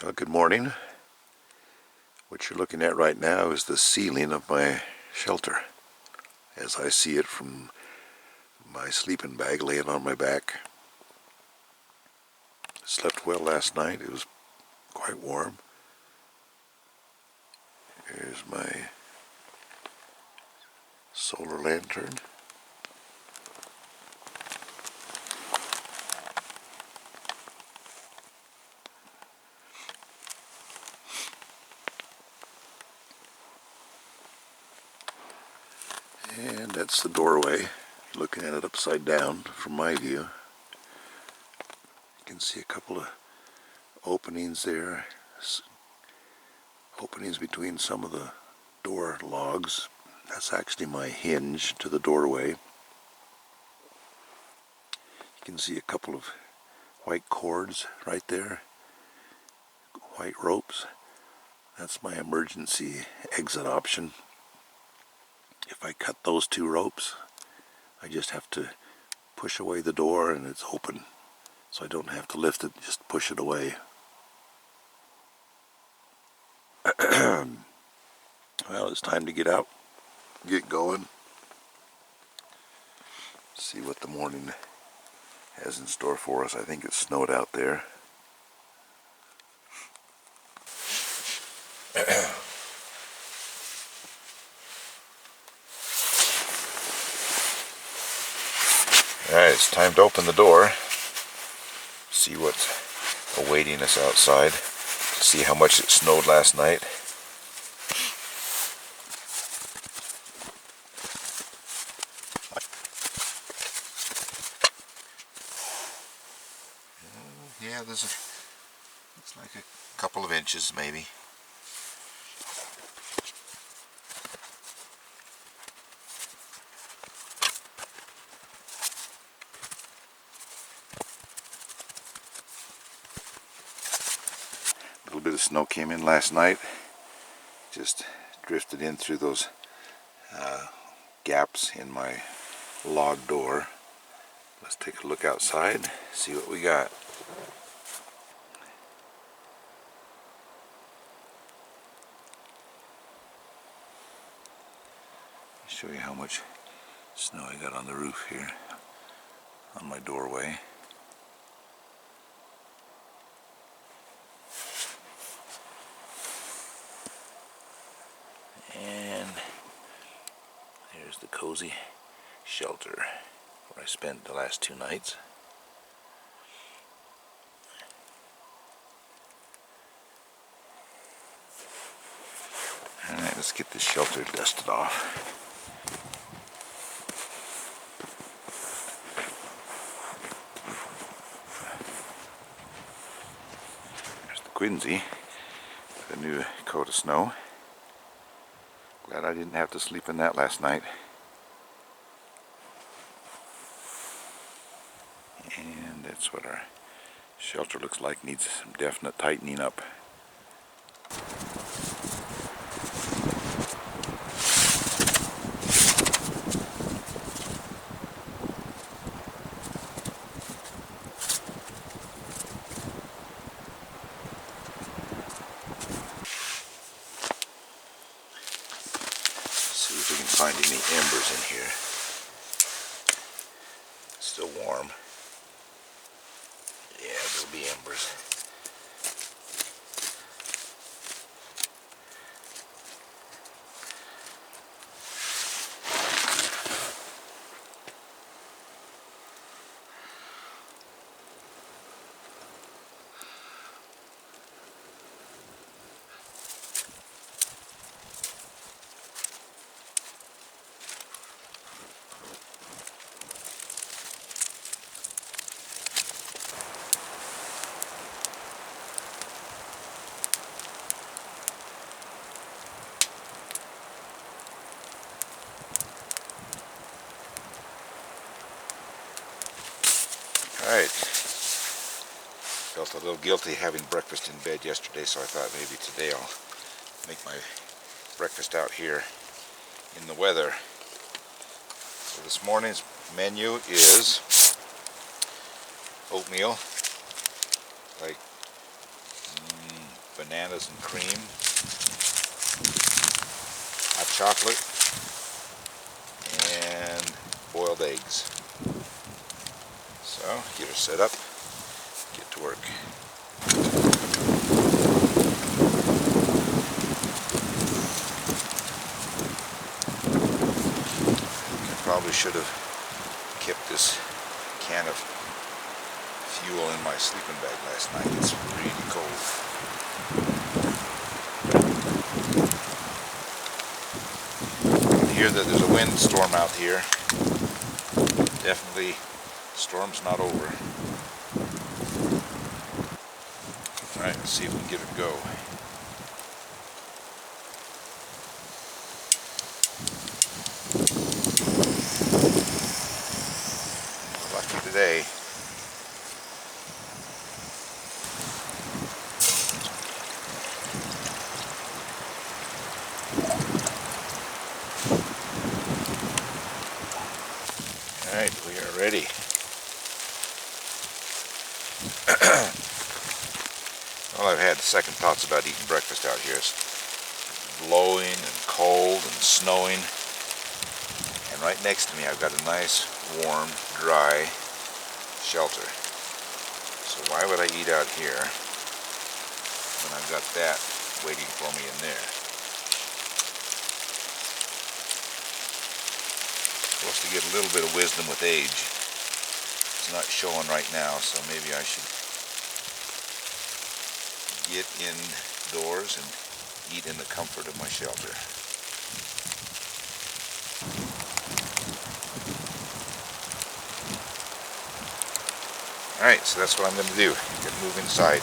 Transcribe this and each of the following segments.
Well, good morning. What you're looking at right now is the ceiling of my shelter as I see it from my sleeping bag laying on my back. Slept well last night. It was quite warm. Here's my solar lantern. And that's the doorway. Looking at it upside down from my view. You can see a couple of openings there. Openings between some of the door logs. That's actually my hinge to the doorway. You can see a couple of white cords right there. White ropes. That's my emergency exit option. If I cut those two ropes, I just have to push away the door and it's open. So I don't have to lift it, just push it away. Well, it's time to get out, get going, see what the morning has in store for us. I think it snowed out there. Alright, it's time to open the door, see what's awaiting us outside, see how much it snowed last night. Yeah, looks like a couple of inches maybe. A little bit of snow came in last night, just drifted in through those gaps in my log door. Let's take a look outside, see what we got. Show you how much snow I got on the roof here, on my doorway. And there's the cozy shelter where I spent the last 2 nights. Alright, let's get this shelter dusted off. There's the quincy, the new coat of snow. Glad I didn't have to sleep in that last night. And that's what our shelter looks like, needs some definite tightening up. See if we can find any embers in here. It's still warm. Yeah, there'll be embers. Alright, felt a little guilty having breakfast in bed yesterday, so I thought maybe today I'll make my breakfast out here in the weather. So this morning's menu is oatmeal, like bananas and cream, hot chocolate, and boiled eggs. So, get her set up, get to work. I probably should have kept this can of fuel in my sleeping bag last night. It's really cold. I hear that there's a windstorm out here. Definitely, the storm's not over. Alright, let's see if we can get it to go. Lucky today. Alright, we are ready. Well, I've had second thoughts about eating breakfast out here. It's blowing and cold and snowing. And right next to me I've got a nice, warm, dry shelter. So why would I eat out here when I've got that waiting for me in there? Supposed to get a little bit of wisdom with age. It's not showing right now, so maybe I should get indoors and eat in the comfort of my shelter. Alright, so that's what I'm going to do. Get move inside.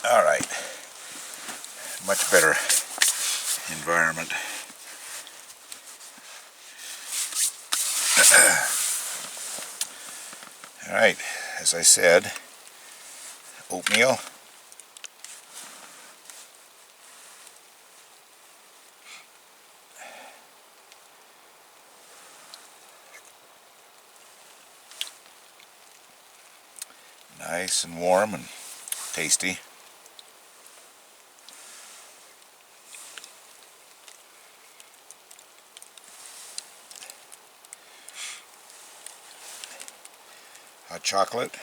Alright. Much better environment. Alright, as I said, oatmeal. Nice and warm and tasty. Hot chocolate.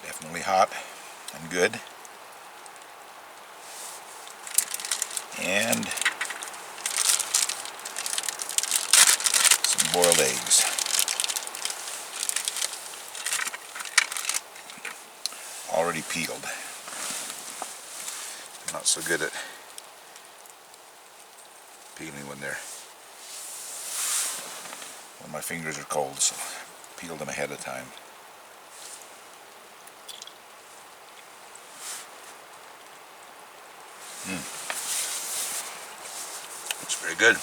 Definitely hot and good. And some boiled eggs. Already peeled. I'm not so good at peeling when my fingers are cold, so peel them ahead of time. It's very good.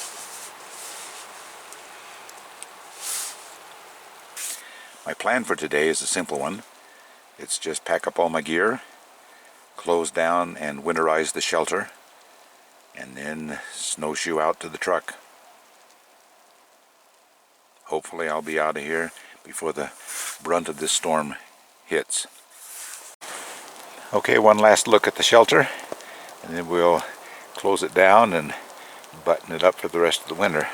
My plan for today is a simple one. It's just pack up all my gear, close down and winterize the shelter, and then snowshoe out to the truck. Hopefully I'll be out of here before the brunt of this storm hits. Okay, one last look at the shelter, and then we'll close it down and button it up for the rest of the winter.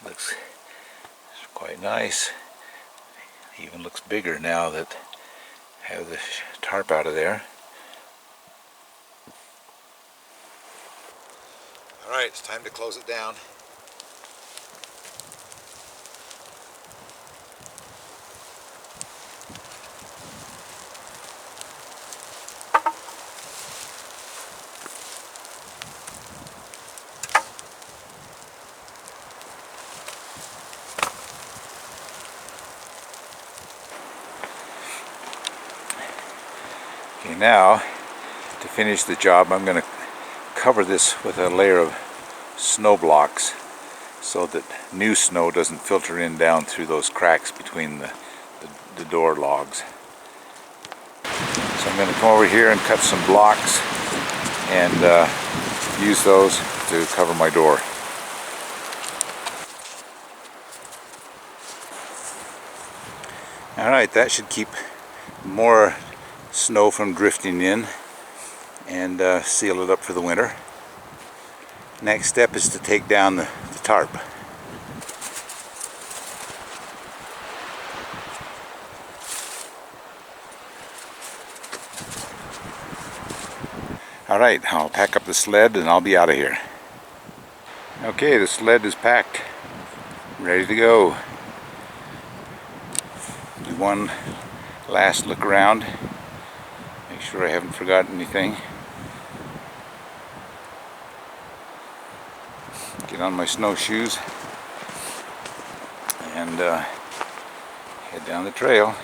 Looks quite nice. Even looks bigger now that I have the tarp out of there. Alright, it's time to close it down. Okay, now to finish the job I'm going to cover this with a layer of snow blocks so that new snow doesn't filter in down through those cracks between the door logs. So I'm going to come over here and cut some blocks and use those to cover my door. Alright, that should keep more snow from drifting in and seal it up for the winter. Next step is to take down the tarp. Alright, I'll pack up the sled and I'll be out of here. Okay, the sled is packed, ready to go. Do one last look around, make sure I haven't forgotten anything. Get on my snowshoes and head down the trail.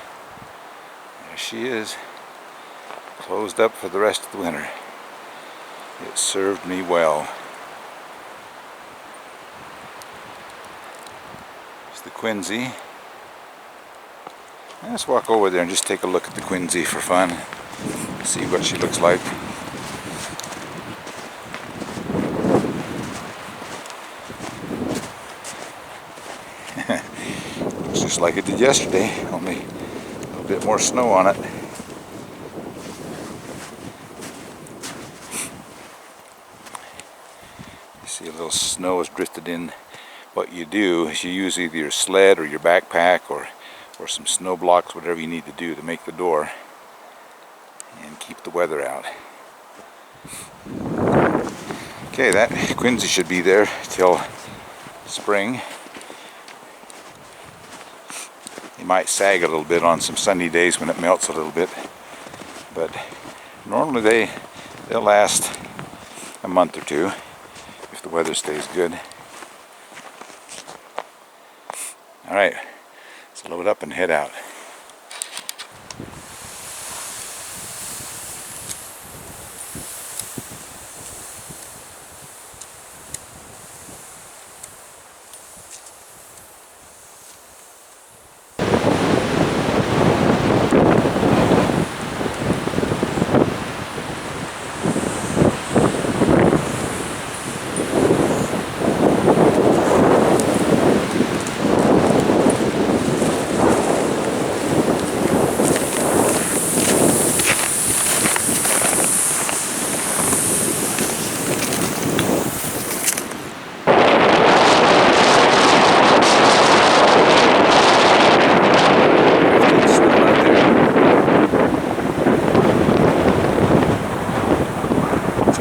There she is, closed up for the rest of the winter. It served me well. It's the quincy. Let's walk over there and just take a look at the quincy for fun. See what she looks like. Looks just like it did yesterday, only a little bit more snow on it. You see a little snow has drifted in. What you do is you use either your sled or your backpack or some snow blocks, whatever you need to do to make the door and keep the weather out. Okay, that quincy should be there till spring. It might sag a little bit on some sunny days when it melts a little bit, but normally they'll last a month or two if the weather stays good. Alright, let's load up and head out.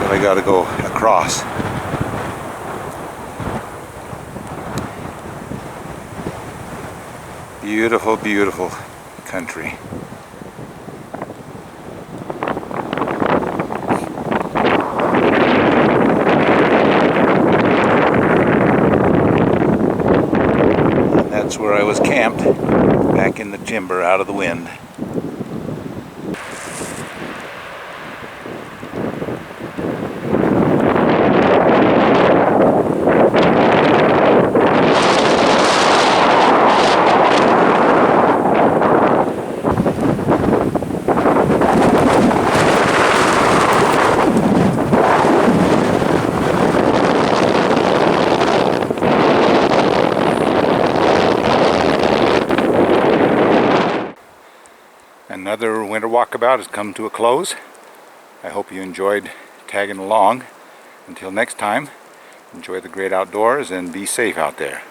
I gotta go across. Beautiful, beautiful country. And that's where I was camped, back in the timber out of the wind. Another winter walkabout has come to a close. I hope you enjoyed tagging along. Until next time, enjoy the great outdoors and be safe out there.